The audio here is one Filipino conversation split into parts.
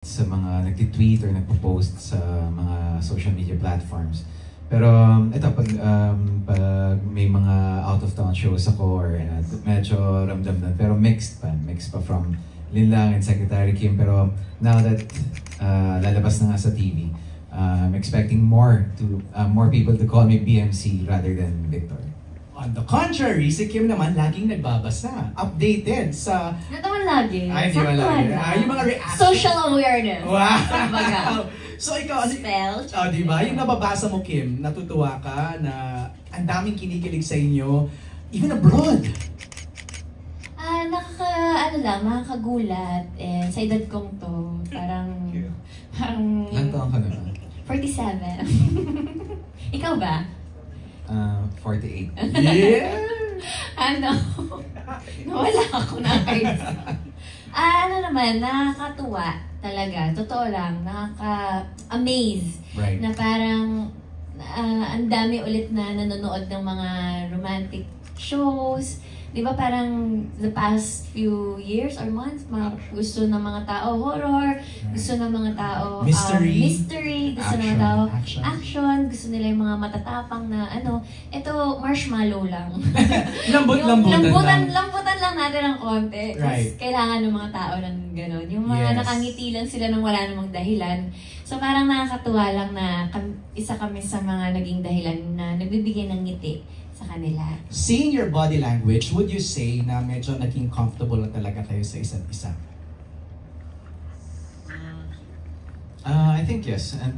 sa mga nagtitweet or nagpo-post sa mga social media platforms. Pero ito, pag may mga out-of-town shows ako or medyo ramdam na. Pero mixed pa from Linlang and Secretary Kim. Pero now that lalabas na nga sa TV, I'm expecting more people to call me BMC rather than Victor. On the contrary, si Kim naman laging nagbabasa, updated sa... Ito naman lagi. Ay, di ba lagi? Yung mga reaction. Social awareness. Wow! So ikaw, Spell. di ba? Yung nababasa mo, Kim, natutuwa ka na ang daming kinikilig sa inyo, even abroad. Nakakagulat. And sa edad kong to, parang... Ilang taon ka na? 47. Ikaw ba? 48. Yeah! Nawala ako na kayo. Naman, nakakatuwa talaga. Totoo lang, nakaka-amaze. Right. Na parang ang dami ulit na nanonood ng mga romantic shows. Di ba parang the past few years or months, gusto ng mga tao horror, gusto ng mga tao mystery, gusto ng mga tao action, gusto nila yung mga matatapang na ito marshmallow lang. Lambutan lang natin ng konti. Right. Kailangan ng mga tao ng gano'n. Yung mga nakangiti lang sila nang wala namang dahilan. So parang nakakatuwa lang na isa kami sa mga naging dahilan na nagbibigay ng ngiti sa kanila. Seeing your body language, would you say na medyo naging comfortable na talaga kayo sa isa't isa? I think yes, and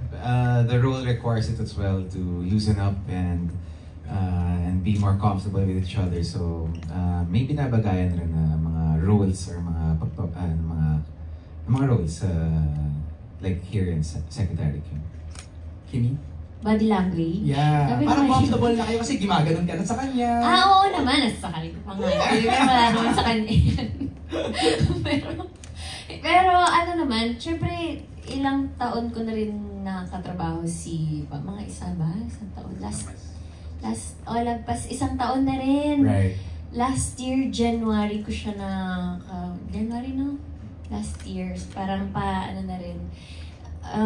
the role requires it as well to loosen up and be more comfortable with each other. So maybe nabagayan rin na mga roles or mga roles like here in Secretary Kim. Kimi? Body language? Yeah. Parang comfortable na kayo kasi gumaganon ka na sa kanya. Oo naman. Nasasakali ko pa nga. Wala naman sa kanya yan. pero naman, syempre, ilang taon ko na rin nakatrabaho mga isang taon. Lagpas isang taon na rin. Right. Last year, January ko siya January no? Last year. Parang na rin.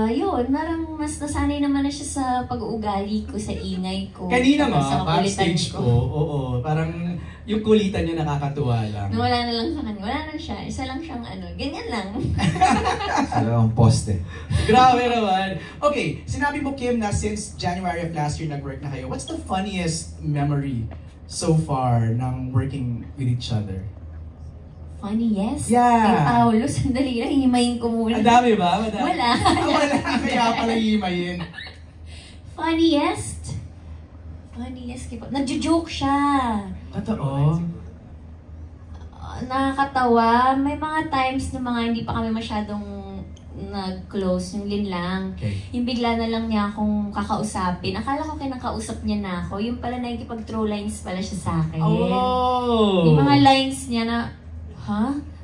Yun, parang mas nasanay naman na siya sa pag-uugali ko, sa ingay ko. Kanina nga, backstage ko, oo, parang yung kulitan niya nakakatuwa lang. Wala na lang sa kanya, wala na siya, isa lang siyang ganyan lang. Sa lang poste. Grabe naman. Okay, sinabi mo Kim na since January of last year nag-work na kayo, what's the funniest memory so far ng working with each other? Funniest? Yeah. Kay Paolo, sandali lang, himayin ko muna. Ang dami ba? Wala. Wala, kaya pala himayin. Funniest? Nagjo-joke siya. Totoo? Nakakatawa. May mga times na hindi pa kami masyadong nag-close, yung Linlang. Okay. Yung bigla na lang niya akong kakausapin. Akala ko kinakausap niya na ako. Yung pala nakikipag-throw lines pala siya sa akin. Oh! Yung mga lines niya na,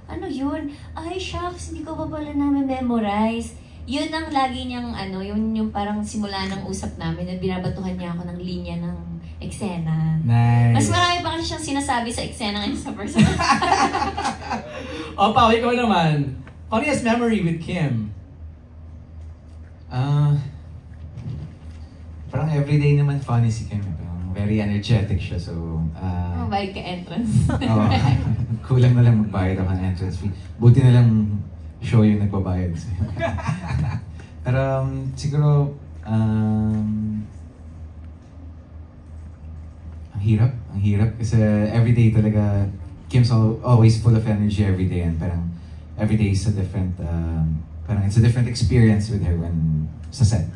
ano yun? Ay, shucks, hindi ko pa pala namin memorize. Yun ang lagi niyang, yung parang simula ng usap namin na binabatuhan niya ako ng linya ng eksena. Nice. Mas marami pa kasi siyang sinasabi sa eksena ngayon sa personal. Pao, ikaw naman. Funniest memory with Kim? Parang everyday naman funny si Kim. Very energetic siya, so... Bayad ka entrance. Kulang na lang magbayad ako ng entrance fee. Buti na lang show yung nagbabayad sa'yo. Pero siguro, ang hirap kasi everyday talaga, Kim's always full of energy everyday and parang everyday is a different, parang it's a different experience with her when sa set.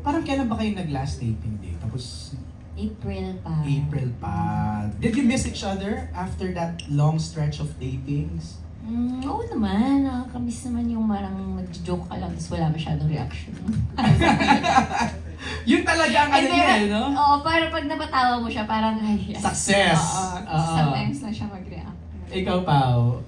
Parang kailan ba kayo nag-last taping day? Tapos... April pa. Did you miss each other after that long stretch of datings? Oo naman. Nakakamiss naman yung marang nag-joke ka lang tapos wala masyadong reaction. Yun talaga ang niya, no? Oo, parang pag napatawa mo siya, parang yes. Success! Sometimes lang siya mag-react. Ikaw, Pao.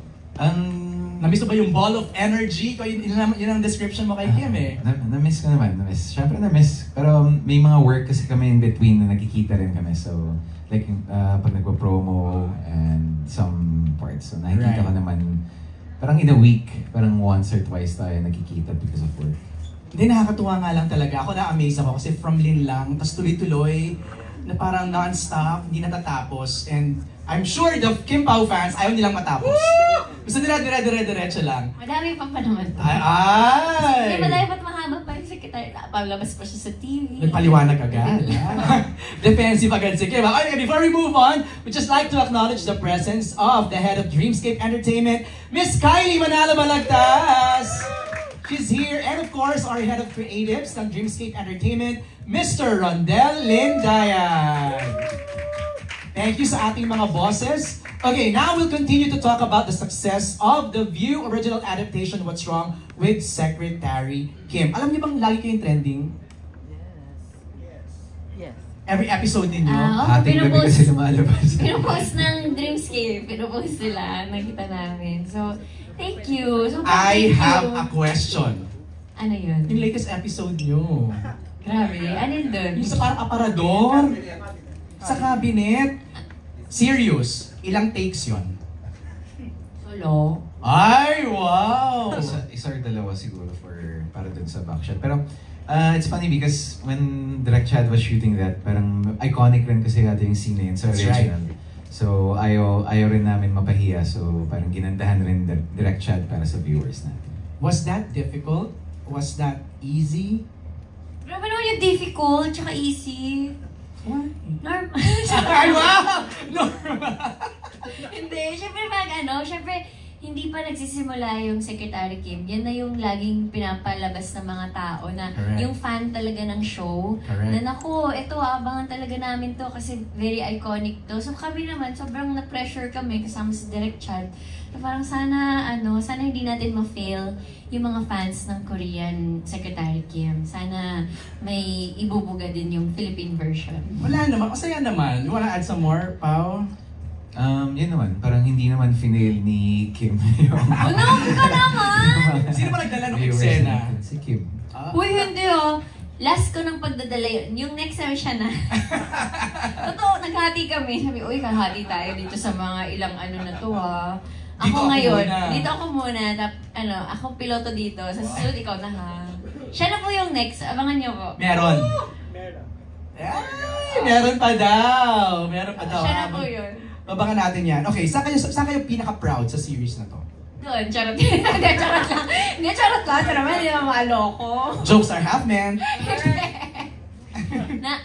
Na-miss mo ba yung ball of energy? Yun ang description mo kay Kim eh. Na-miss ko naman, na-miss. Siyempre na-miss. Pero may mga work kasi kami in between na nakikita rin kami. So, like pag nagpo-promo and some parts. So, nakikita ko naman parang in a week, parang once or twice tayo nagkikita because of work. Hindi, nakakatuwa nga lang talaga. Ako na-amaze ako kasi from Lin lang, tapos tuloy-tuloy, na parang non-stop, hindi natatapos. And I'm sure the Kim Pao fans, ayaw nilang matapos. Gusto nila dire-diretso lang. Madami pa naman to. Ay! Hindi, madami pa't mahaba pa yung secretary. Palabas pa siya sa TV. Nagpaliwanag agad. Defensive agad si Kim. Okay, before we move on, we'd just like to acknowledge the presence of the head of Dreamscape Entertainment, Miss Kylie Manalo Balagtas! She's here, and of course, our head of creatives ng Dreamscape Entertainment, Mr. Rondel Lindayan. Thank you sa ating mga bosses. Okay, now we'll continue to talk about the success of the View original adaptation, What's Wrong with Secretary Kim. Alam niyo bang lagi kayong trending? Yes. Every episode ninyo? Hating gabi kasi lumalabas. Pinupost ng Dreamscape. Pinupost sila. Nakita namin. So, thank you. So, I thank have you. a question. Ano yun? Yung latest episode nyo. Grabe. Ano yun dun? Yung sa parang aparador. Sa cabinet. Serious. Ilang takes yon? Solo. Ay, wow! Isa or dalawa siguro para dun sa backshot. Pero it's funny because when Direct Chad was shooting that, parang iconic rin kasi yata yung scene na yun sa That's original. So ayaw rin namin mapahiya. So parang ginandahan rin Direct Chad para sa viewers natin. Was that difficult? Was that easy? Grabe naman yung difficult, tsaka easy. Why? Normal. Ay, wow! Normal! Hindi, syempre hindi pa nagsisimula yung Secretary Kim. Yan na yung laging pinapalabas ng mga tao na Correct. yung fan talaga ng show. Correct. Na naku, ito abangan talaga namin to kasi very iconic to. So kami naman, sobrang na-pressure kami kasama si Direct Chad. Na parang sana hindi natin ma-fail yung mga fans ng Korean Secretary Kim. Sana may ibubuga din yung Philippine version. Wala naman. Masaya naman. You wanna add some more, Pao? Yun naman, parang hindi naman finail ni Kim yung Ano ka naman? Sino ba nagdala ng viewers eksena? natin. Si Kim. Uy, hindi oh. Last ko nang pagdadala yun. Yung next time siya na. Totoo, naghati kami. Sabi, uy, kahati tayo dito sa mga ilang ano na to ha. Dito ako Ngayon, muna. dito ako muna. Akong piloto dito. Sa susunod, ikaw na ha. Siya na po yung next. Abangan niyo po. Meron. Ay, meron pa daw. Meron pa daw. Siya na po yun. Babangan natin yan. Okay, saan kayo pinaka-proud sa series na to? Doon, charot. Hindi, charot lang. Hindi, charot lang. Pero naman, hindi naman maaloko. Jokes are half meant.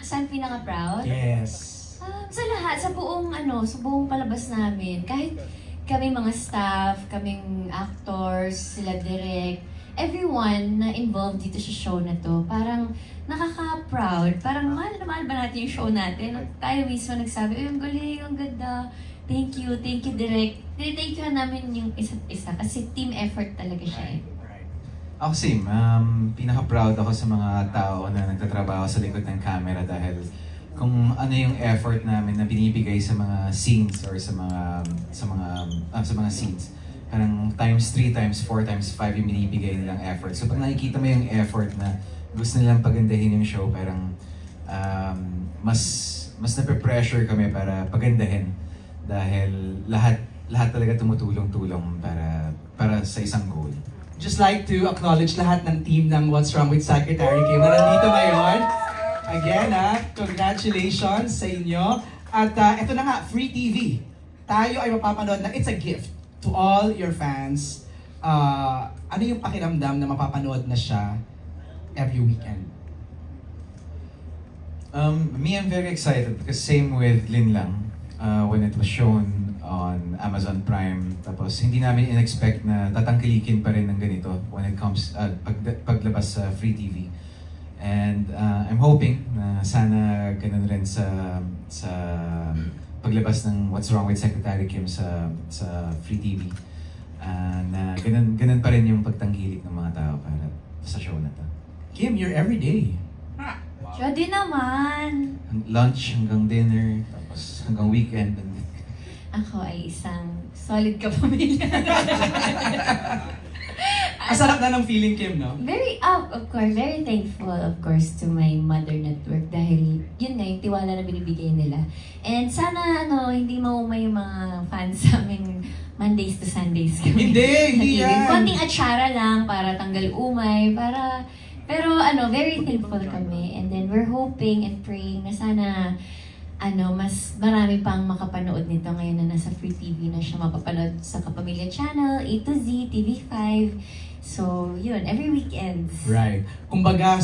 Saan pinaka-proud? Yes. Sa lahat, sa buong palabas namin, kahit kami mga staff, kaming actors, sila direct, everyone na involved dito sa show na to, parang nakaka-proud, parang mahal na mahal ba natin yung show natin? At tayo mismo nagsabi, ang galing, ang ganda, thank you, direct. Thank you namin yung isa't isa kasi team effort talaga siya eh. Ako same, pinaka-proud ako sa mga tao na nagtatrabaho sa likod ng camera dahil kung ano yung effort namin na binibigay sa mga scenes or sa mga scenes. Parang times 3, times 4, times 5 yung binibigay nilang effort. So pag nakikita mo yung effort na gusto nilang pagandahin yung show, parang mas nape-pressure kami para pagandahin dahil lahat talaga tumutulong-tulong para sa isang goal. Just like to acknowledge lahat ng team ng What's Wrong with Secretary Kim na nandito ngayon. Again, congratulations sa inyo. At ito na nga, Free TV. Tayo ay mapapanood na it's a gift to all your fans. Ano yung pakiramdam na mapapanood na siya every weekend? Me, I'm very excited because same with Lin Lang when it was shown on Amazon Prime. Tapos hindi namin in-expect na tatangkilikin pa rin ng ganito when it comes paglabas sa Free TV. And I'm hoping na sana ganun rin sa paglabas ng What's Wrong with Secretary Kim sa Free TV. Na ganun pa rin yung pagtangkilik ng mga tao para sa show na to. Kim, you're everyday. Siya din naman. Lunch hanggang dinner, tapos hanggang weekend. Ako ay isang solid kapamilya. Ang sarap na ng feeling, Kim, no? Very, of course, very thankful, of course, to my mother network dahil yun nga, yung tiwala na binibigay nila. And sana, hindi maumay yung mga fans sa aming Mondays to Sundays kami. Hindi yan. Konting atsara lang para tanggal umay, pero very thankful kami. And then we're hoping and praying na sana mas marami pang makapanood nito ngayon na nasa Free TV na siya mapapanood sa Kapamilya Channel, A to Z, TV5. So, yun, every weekend. Right. Kumbaga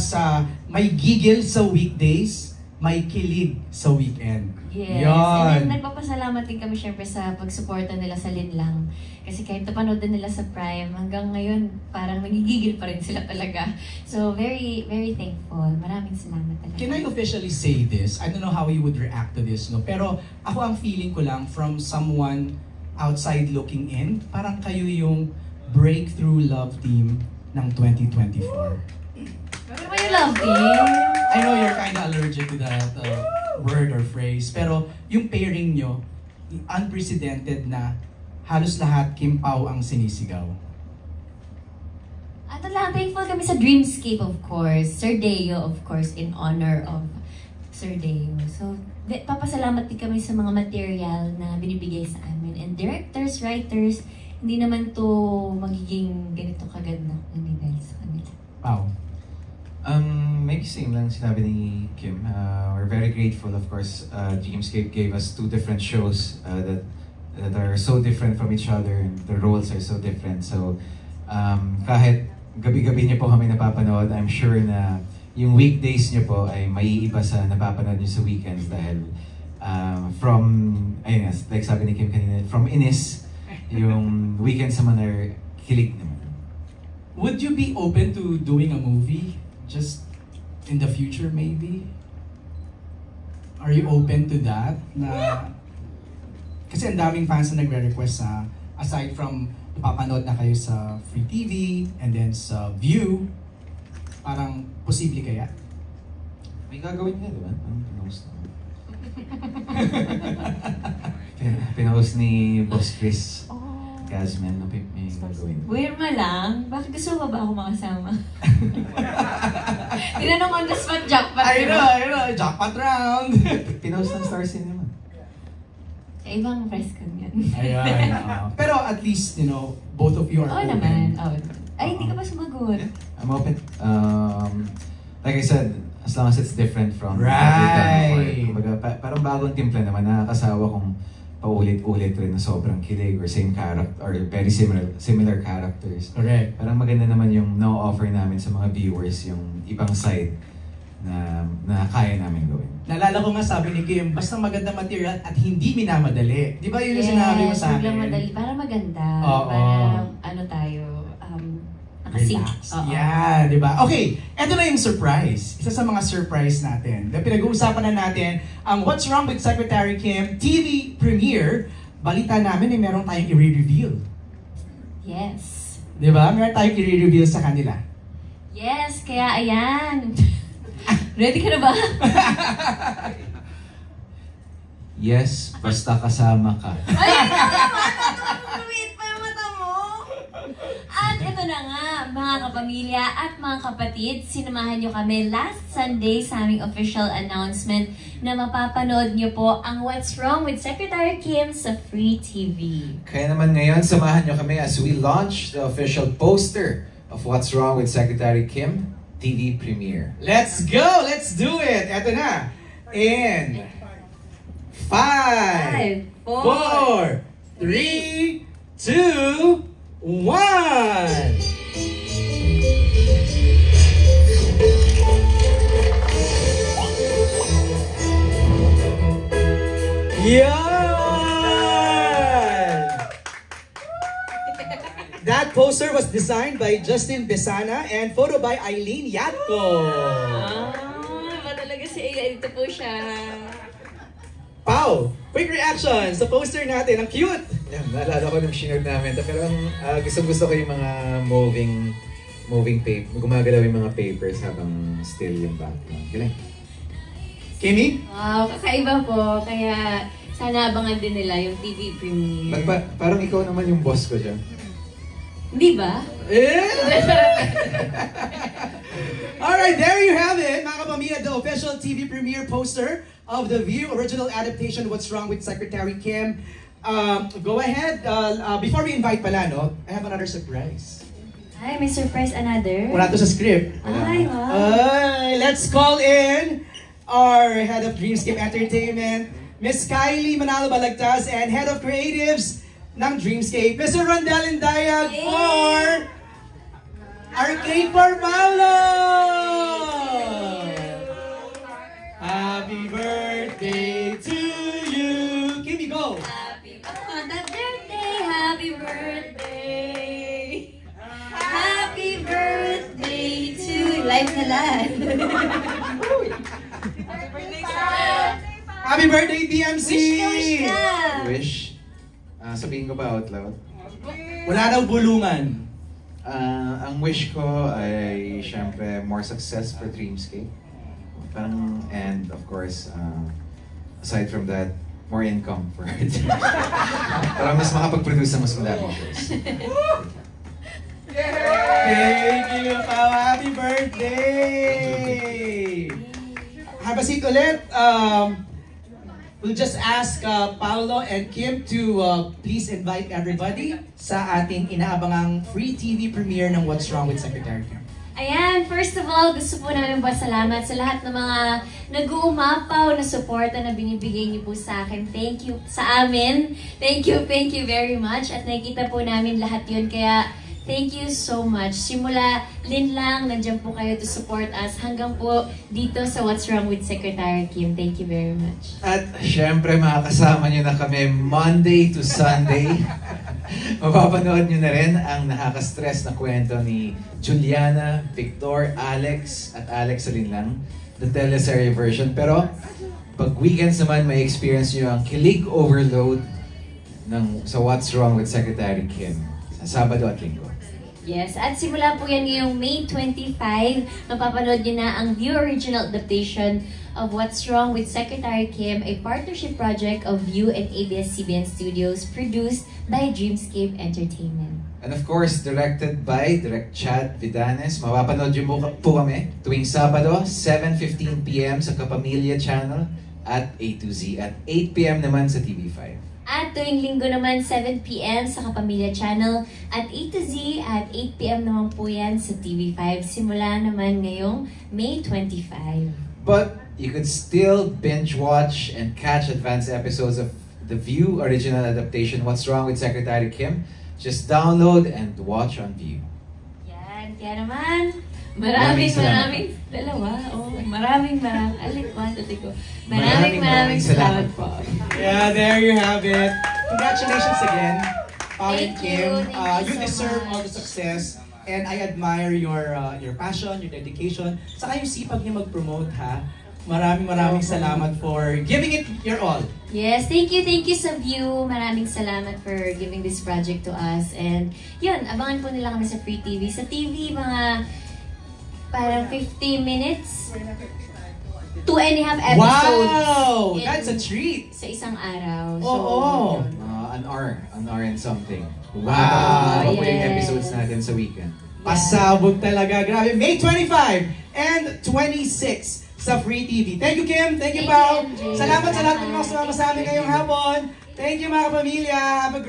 may gigil sa weekdays, may kilig sa weekend. Yes. Yun. And then nagpapasalamat din kami syempre sa pagsuporta nila sa Linlang. Kasi kahit napanood din nila sa Prime, hanggang ngayon parang nagigigil pa rin sila talaga. So very, very thankful. Maraming salamat talaga. Can I officially say this? I don't know how you would react to this, no? Pero ako ang feeling ko lang from someone outside looking in, parang kayo yung breakthrough love team ng 2024. Pero may love team. I know you're kind of allergic to that word or phrase, pero yung pairing nyo, unprecedented na halos lahat Kim Pao ang sinisigaw. At thankful kami sa Dreamscape, of course. Sir Deo, of course, in honor of Sir Deo. So, papasalamat din kami sa mga material na binibigay sa amin. And directors, writers, hindi naman to magiging ganito kaganda ng dahil sa kanila. Wow. Maybe same lang sinabi ni Kim. We're very grateful, of course. Dreamscape gave us 2 different shows that are so different from each other, and the roles are so different. So, kahit gabi-gabi niyo po kami napapanood, I'm sure na yung weekdays niyo po ay maiiba sa napapanood niyo sa weekends dahil ayun nga, like sabi ni Kim kanina, from Inis, yung weekends naman are kilig naman. Would you be open to doing a movie just in the future maybe? Are you open to that? Kasi ang daming fans na nagre-request aside from napapanood na kayo sa Free TV and then sa View, parang posible kaya? May gagawin nga, di ba? Pinost na. Pinost ni Boss Chris Gazman na may gagawin. Wirma lang? Bakit gusto mo ba ako makasama? Tinanong on the spot, jackpot. I know, jackpot round! Pinost ng Star Cinema. Sa ibang press con yan. Ayan. Pero at least, both of you are open. Naman. Ay, hindi ka ba sumagot? I'm open. Like I said, as long as it's different from Right. what we've done before. Kumbaga, parang bagong timpla naman, nakakasawa kung paulit-ulit rin na sobrang kilig or same character or very similar characters. Correct. Parang maganda naman yung no-offer namin sa mga viewers yung ibang side na kaya namin gawin. Naalala ko nga sabi ni Kim, basta maganda material at hindi minamadali. Di ba yun yung sinabi mo sa akin? Yes, madali. Para maganda. Oo. Para tayo, nakasync. Relax. Yeah, di ba? Okay, eto na yung surprise. Isa sa mga surprise natin. Pinag-uusapan na natin ang What's Wrong with Secretary Kim TV premiere. Balita namin meron tayong i-reveal. Yes. Di ba? Meron tayong i-reveal sa kanila. Yes, kaya ayan. Ready ka na ba? Yes, basta kasama ka. Ay, lumiit pa yung mata mo. At ito na nga, mga kapamilya at mga kapatid, sinamahan nyo kami last Sunday sa aming official announcement na mapapanood nyo po ang What's Wrong with Secretary Kim sa Free TV. Kaya naman ngayon, samahan nyo kami as we launch the official poster of What's Wrong with Secretary Kim TV premiere. Let's go! Let's do it! Eto na! In 5, 4, 3, 2, 1! Yan! That poster was designed by Justin Besana and photo by Eileen Yatko. Ba talaga si Ayla? Dito po siya. Pau, quick reaction sa poster natin. Ang cute! Yan, naalala ko nung shinod namin. Pero gusto ko yung mga moving paper, gumagalaw yung mga papers habang still yung background. Galing. Kimi? Wow, kakaiba po. Kaya sana abangan din nila yung TV premiere. Parang ikaw naman yung boss ko dyan. Hindi ba? Alright, there you have it, mga kapamilya, the official TV premiere poster of The View original adaptation, What's Wrong with Secretary Kim. Go ahead, before we invite pala, no, I have another surprise. Ay, may surprise another. Wala to sa script. Ay, wow. Ay, let's call in our head of Dreamscape Entertainment, Miss Kylie Manalo Balagtas, and head of creatives ng Dreamscape, Mr. Rondel Indayag for Arcade for Paolo! Happy birthday to you! Kimi, go! Happy birthday, happy birthday. Happy birthday to life na lahat. Happy birthday, DMC! Wish ka! Wish? Sabihin ko ba out loud? Wala daw bulungan. Ang wish ko ay syempre more success for Dreamscape. And of course, aside from that, more income for Dreamscape. Para mas makapag-produce ng mas madaming shows. Thank you, Pao. Happy birthday! Have a seat ulit. We'll just ask Paolo and Kim to please invite everybody sa ating inaabangang free TV premiere ng What's Wrong with Secretary Kim. Ayan, first of all, gusto po namin pasalamat sa lahat ng mga nag-uumapaw na suporta na binibigay niyo po sa akin. Thank you sa amin. Thank you very much. At nakikita po namin lahat yun. Kaya, thank you so much. Simula linlang, nandiyan po kayo to support us hanggang po dito sa What's Wrong with Secretary Kim. Thank you very much. At syempre makakasama nyo na kami Monday to Sunday. Mapapanood nyo na rin ang nakaka-stress na kwento ni Juliana, Victor, Alex at Alex Alinlang, the teleserye version. Pero pag weekends naman may experience nyo ang kilig overload sa What's Wrong with Secretary Kim sa Sabado at Linggo. Yes, at simula po yan ngayong May 25, mapapanood nyo na ang View original adaptation of What's Wrong with Secretary Kim, a partnership project of View and ABS-CBN Studios produced by Dreamscape Entertainment. And of course, directed by Direct Chad Vidanes. Mapapanood nyo po kami tuwing Sabado, 7:15 p.m. sa Kapamilya Channel at A to Z at 8 p.m. naman sa TV5. At tuwing Linggo naman, 7 p.m. sa Kapamilya Channel at A to Z at 8 p.m. naman po yan sa TV5. Simula naman ngayong May 25. But you could still binge watch and catch advanced episodes of the View original adaptation, What's Wrong with Secretary Kim. Just download and watch on View. Yan, kaya naman, Maraming salamat po. Yeah, there you have it. Congratulations again, Pao and Thank Kim. you. Thank You you so deserve all the much. success. And I admire your passion, your dedication, saka yung sipag niyo mag-promote, ha. Maraming salamat for giving it your all. Yes, thank you sa View. Maraming salamat for giving this project to us. And yun, abangan po nila kami sa Free TV. Sa TV, mga parang 50 minutes. 2.5 episodes. Wow! in- That's a treat! Sa isang araw. So, Oo. yun. An hour and something. Wow, Mapapanood po yung yes. episodes natin sa weekend. Pasabog talaga. Grabe. May 25 and 26 sa Free TV. Thank you, Kim. Thank you, Thank Pao. you, MJ. Salamat sa lahat ng mga sumama sa amin ngayong hapon. Thank you, mga kapamilya. Have a great